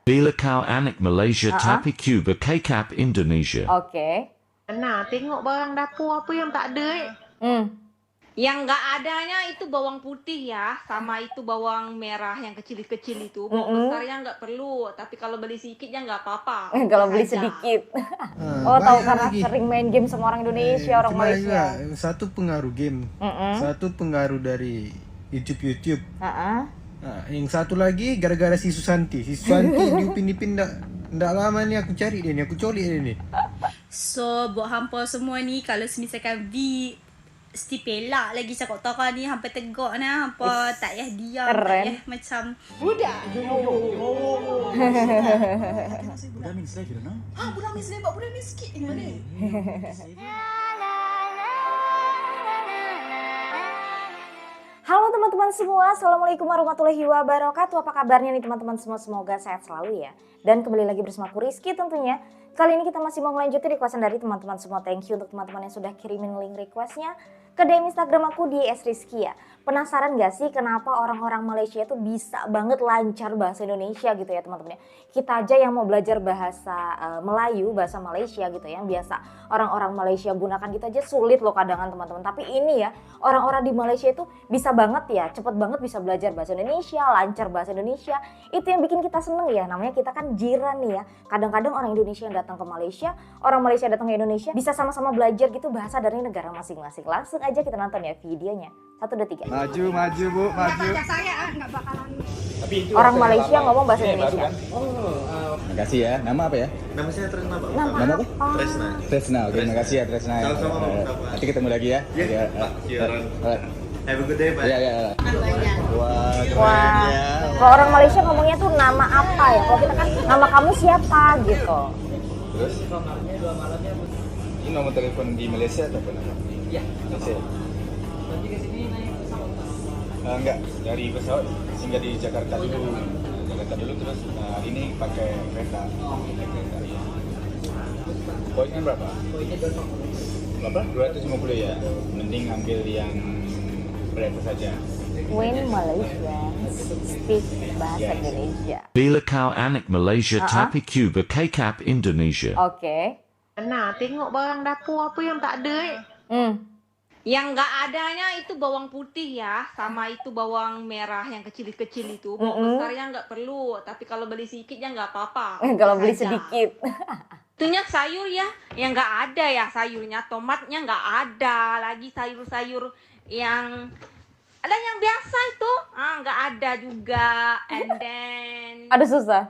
Bila kau anak Malaysia tapi Cuba kecap Indonesia. Oke. Nah, tengok barang dapur apa yang tak ada Yang nggak adanya itu bawang putih ya, sama itu bawang merah yang kecil-kecil itu. Bawang besarnya nggak perlu, tapi kalau beli sedikitnya nggak apa-apa. Kalau beli Saja. sedikit. Oh, tahu banyak karena lagi. sering main game sama orang Indonesia, orang Cuma Malaysia. juga, satu pengaruh game, satu pengaruh dari YouTube. Heeh. Nah, yang satu lagi gara-gara si Susanti di Upin ndak lama ni aku cari dia ni, aku colik dia ni. So buat hampa semua ni, kalau misalkan V stipelak lagi cakap Tara ni, hampa tegak nah, hampa tak payah diam, tak Keren. payah macam budak. Budak min slave you know? Budak ni selebak, budak ni sikit ni mana? Halo teman-teman semua, Assalamualaikum warahmatullahi wabarakatuh. Apa kabarnya nih teman-teman semua? Semoga sehat selalu ya. Dan kembali lagi bersama aku Rizky tentunya. Kali ini kita masih mau melanjuti requestan dari teman-teman semua. Thank you untuk teman-teman yang sudah kirimin link requestnya ke DM Instagram aku di @rizky ya. Penasaran gak sih kenapa orang-orang Malaysia itu bisa banget lancar bahasa Indonesia gitu ya teman-teman ya. Kita aja yang mau belajar bahasa Melayu, bahasa Malaysia gitu ya, yang biasa orang-orang Malaysia gunakan, kita aja sulit loh kadangan teman-teman. Tapi ini ya, orang-orang di Malaysia itu bisa banget ya, cepet banget bisa belajar bahasa Indonesia, lancar bahasa Indonesia. Itu yang bikin kita seneng ya, namanya kita kan jiran nih ya. Kadang-kadang orang Indonesia yang datang ke Malaysia, orang Malaysia datang ke Indonesia, bisa sama-sama belajar gitu bahasa dari negara masing-masing. Langsung aja kita nonton ya videonya. 1, 2, 3. Maju Bu, maju. Orang Malaysia ngomong bahasa Indonesia. Terima kasih ya. Nama apa ya? Nama saya Tresna, Pak. Nama Nama apa? apa? Tresna. Tresna. Oke, terima kasih ya Tresna. Ya. Sama-sama, Pak. Nanti ketemu lagi ya. Iya, Pak. Siaran. Alright. Have a good day, Pak. Ya, ya. Wah, keren Wah, ya. kalau orang Malaysia ngomongnya tuh nama apa ya? Kalau kita kan nama kamu siapa gitu. Terus? Ini nomor telepon di Malaysia atau apa? Iya. Malaysia. Nanti ke sini naik pesawat. Enggak, dari pesawat singgah di Jakarta dulu. Jakarta dulu terus hari ini pakai kereta. Naik kereta ya. Poinnya berapa? Poinnya berapa? 250 ya. Mending ambil yang berapa saja. When Malaysia speak bahasa Indonesia. Bila kau anak Malaysia tapi Cuba kecap Indonesia. Oke. Nah, tengok barang dapur apa yang tak ada Yang nggak adanya itu bawang putih ya, sama itu bawang merah yang kecil-kecil itu. Bawang besarnya nggak perlu, tapi kalau beli sedikitnya nggak apa-apa. Kalau beli Saja. sedikit. Itunya sayur ya, yang nggak ada ya sayurnya, tomatnya nggak ada, lagi sayur-sayur yang ada yang biasa itu, nggak ada juga. And then Aduh susah.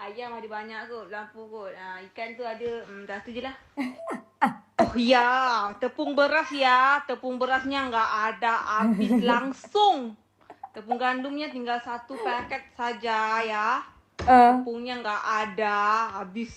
ayam ada banyak kot, lampu kot. Ikan tu ada, dah tu je lah. Oh ya, tepung beras ya, tepung berasnya nggak ada, habis langsung. Tepung gandumnya tinggal 1 paket saja ya. Tepungnya nggak ada, habis.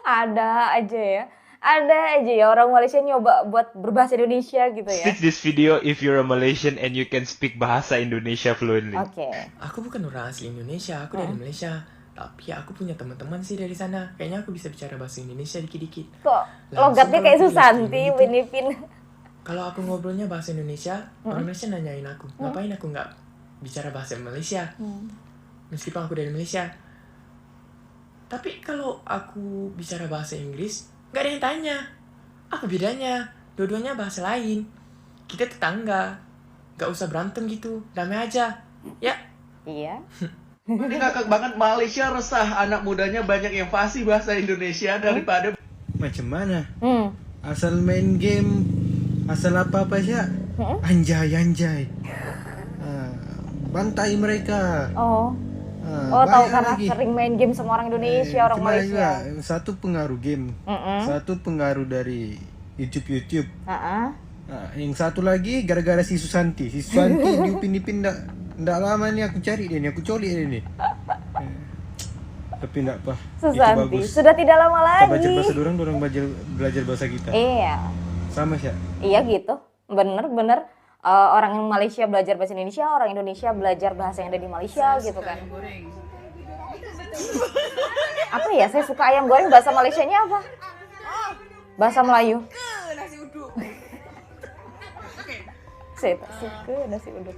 Ada aja ya. Ada aja ya orang Malaysia nyoba buat berbahasa Indonesia gitu ya. Watch this video if you're a Malaysian and you can speak bahasa Indonesia fluently. Oke. Aku bukan orang asli Indonesia, aku dari Malaysia. Tapi aku punya teman-teman sih dari sana. Kayaknya aku bisa bicara bahasa Indonesia dikit-dikit. Kok Langsung logatnya kalau kayak aku Susanti, lihat Upin Ipin. Kalau aku ngobrolnya bahasa Indonesia, orang Malaysia nanyain aku, ngapain aku nggak bicara bahasa Malaysia? Meskipun aku dari Malaysia. Tapi kalau aku bicara bahasa Inggris, nggak ada yang tanya. Apa bedanya? Dua-duanya bahasa lain. Kita tetangga. Nggak usah berantem gitu. Damai aja. Ya. Iya. Ini ngakak banget, Malaysia resah anak mudanya banyak yang fasih bahasa Indonesia daripada Macam mana? Asal main game, asal apa-apa saja. Anjay. Bantai mereka. Oh Banyak tahu karena lagi. sering main game sama orang Indonesia, orang Cuma Malaysia. juga, satu pengaruh game, satu pengaruh dari YouTube. Heeh. Nah, yang satu lagi gara-gara si Susanti di Upin ndak lama ni aku cari dia ni, aku colik dia ni. Tapi ndak apa. Itu Susanti bagus. sudah tidak lama Kita belajar lagi. bahasa dorang belajar bahasa kita. Iya. Sama sih. Iya gitu. Bener. Orang yang Malaysia belajar bahasa Indonesia, orang Indonesia belajar bahasa yang ada di Malaysia gitu kan. Apa ya? Saya suka ayam goreng, bahasa Malaysianya apa? Bahasa Melayu. Nasi uduk. Saya tak suka nasi uduk.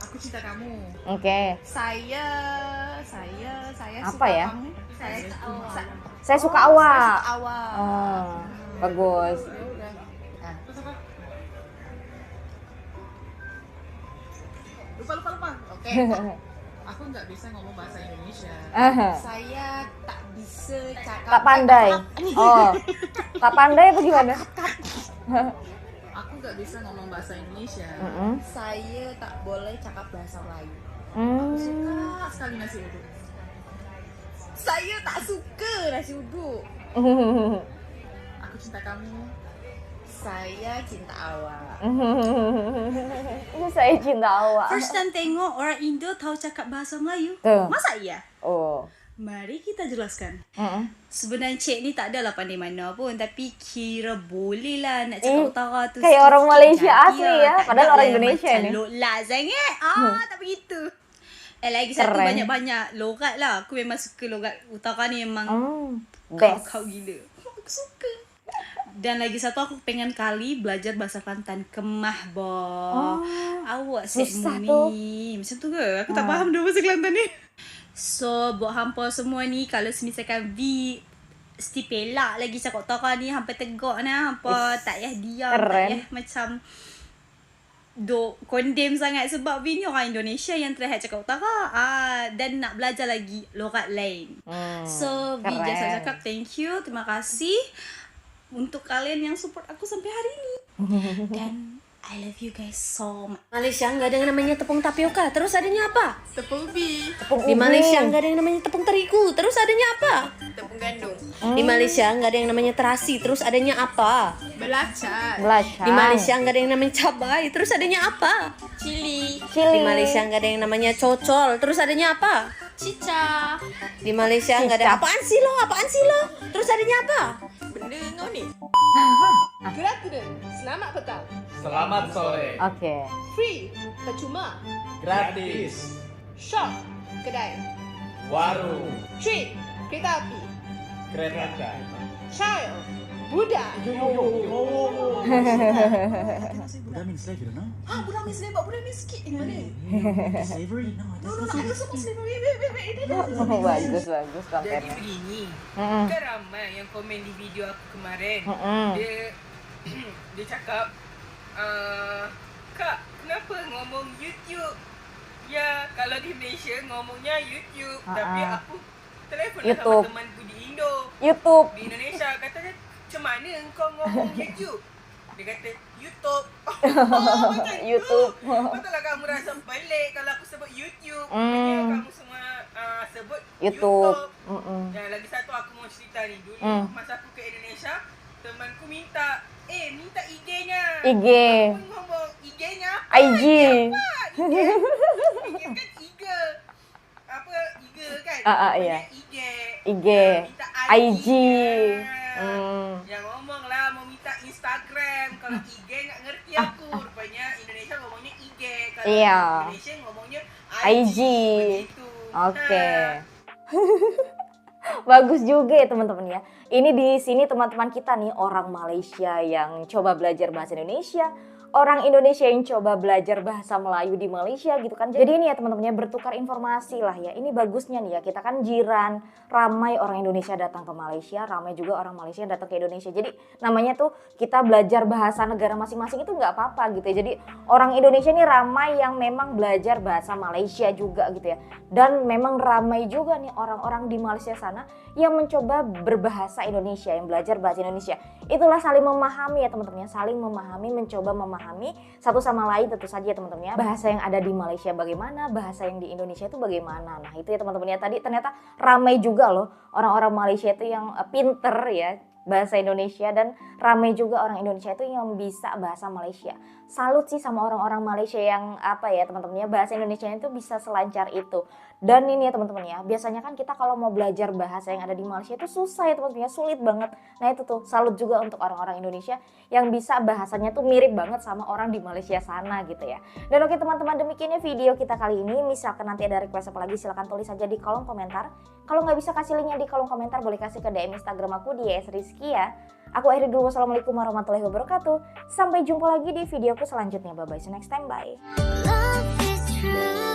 Aku Aku cinta kamu. Oke. Saya Apa suka ya? kamu. Saya suka awak. Awak. Oh, bagus. Lupa. Oke. Aku nggak bisa ngomong bahasa Indonesia. Saya tak bisa cakap. Tak pandai. Oh, tak pandai apa gimana? Aku nggak bisa ngomong bahasa Indonesia. Mm-mm. Saya tak boleh cakap bahasa Melayu. Hmm. Suka sekali nasi uduk. Saya tak suka nasi uduk. Aku cinta kamu. Saya cinta awak. Saya cinta awak. First time tengok orang Indo tahu cakap bahasa Melayu. Tuh. Masa iya? Oh. Mari kita jelaskan. Mm-mm. Sebenarnya Cik ni tak adalah pandai mana pun, tapi kira boleh lah nak cakap utara tu. Kayak orang Malaysia sikit-sikit. asli ya, tak padahal ada orang yang Indonesia macam ni. Lolat sangat. Tak begitu. Lagi satu Keren. banyak-banyak logat lah. Aku memang suka logat utara ni, memang Best. kau gila. Aku suka. Dan lagi satu aku pengen kali belajar bahasa Kelantan. Kemah boh. Awak susah ni. Macam tu ke? Aku tak faham dua bahasa Kelantan ni. So, buat hampa semua ni, kalau misalkan V stipelak lagi cakap utara ni, hampa tegak nah, hampa tak payah diam, tak payah macam duk condemn sangat, sebab V ni orang Indonesia yang terakhir cakap utara dan nak belajar lagi logat lain. So, V just cakap thank you, terima kasih untuk kalian yang support aku sampai hari ni. Dan I love you guys so much. Malaysia nggak ada yang namanya tepung tapioka, terus adanya apa? Tepung ubi. Di Malaysia nggak ada yang namanya tepung terigu, terus adanya apa? Tepung gandum. Di Malaysia nggak ada yang namanya terasi, terus adanya apa? Belacan. Di Malaysia nggak ada yang namanya cabai, terus adanya apa? Cili. Di Malaysia nggak ada yang namanya cocol, terus adanya apa? Cica. Di Malaysia nggak ada apaan sih lo, terus adanya apa? Benda kau ni. Good afternoon. Selamat petang. Selamat sore. Oke. Free. Percuma. Gratis. Shop. Kedai. Warung. Train. Kereta api. Kereta. Child. Budak. Budak means slave, you don't know? Budak ni slave. Budak ni sikit. Mana? Slavery? No, No, ada semua slavery. Wait. Bagus kontennya. Jadi begini, kan ramai yang komen di video aku kemarin. Dia cakap, Kak, kenapa ngomong YouTube? Ya, kalau di Malaysia ngomongnya YouTube, tapi aku telefon sama temanku di Indo. YouTube. Di Indonesia katanya, macam mana kau ngomong YouTube? Dia kata, YouTube. YouTube. Betul kamu rasa pelik kalau aku sebut YouTube. Kamu semua sebut YouTube. Dan lagi satu aku mau cerita ni. Dulu masa aku ke Indonesia, temanku minta IG-nya. IG. Aku ngomong IG-nya apa? IG. IG kan IG. Apa IG kan? Iya. IG. IG. Minta IG. Yang ngomong lah mau minta Instagram. Kalau IG nggak ngerti aku. Rupanya Indonesia ngomongnya IG. Kalau Indonesia ngomongnya IG. Begitu. Oke. Bagus juga ya teman-teman ya. Ini di sini teman-teman kita nih orang Malaysia yang coba belajar bahasa Indonesia, orang Indonesia yang coba belajar bahasa Melayu di Malaysia gitu kan. Jadi ini ya teman-teman ya, bertukar informasi lah ya. Ini bagusnya nih ya, kita kan jiran, ramai orang Indonesia datang ke Malaysia, ramai juga orang Malaysia yang datang ke Indonesia. Jadi namanya tuh kita belajar bahasa negara masing-masing itu nggak apa-apa gitu ya. Jadi orang Indonesia ini ramai yang memang belajar bahasa Malaysia juga gitu ya. Dan memang ramai juga nih orang-orang di Malaysia sana yang mencoba berbahasa Indonesia, yang belajar bahasa Indonesia. Itulah saling memahami ya teman-teman ya, saling memahami, mencoba memahami satu sama lain tentu saja ya teman-teman ya. Bahasa yang ada di Malaysia bagaimana, bahasa yang di Indonesia itu bagaimana. Nah itu ya teman-teman ya, tadi ternyata ramai juga loh orang-orang Malaysia itu yang pinter ya bahasa Indonesia, dan ramai juga orang Indonesia itu yang bisa bahasa Malaysia. Salut sih sama orang-orang Malaysia yang apa ya teman-teman ya, bahasa Indonesia itu bisa selancar itu. Dan ini ya teman-teman ya, biasanya kan kita kalau mau belajar bahasa yang ada di Malaysia itu susah ya teman-teman ya, sulit banget. Nah itu tuh salut juga untuk orang-orang Indonesia yang bisa bahasanya tuh mirip banget sama orang di Malaysia sana gitu ya. Dan oke teman-teman, demikiannya video kita kali ini. Misalkan nanti ada request apa lagi, silahkan tulis aja di kolom komentar. Kalau nggak bisa kasih linknya di kolom komentar, boleh kasih ke DM Instagram aku di @rizky ya. Aku akhiri dulu, wassalamualaikum warahmatullahi wabarakatuh. Sampai jumpa lagi di videoku selanjutnya. Bye bye, see you next time, bye. true.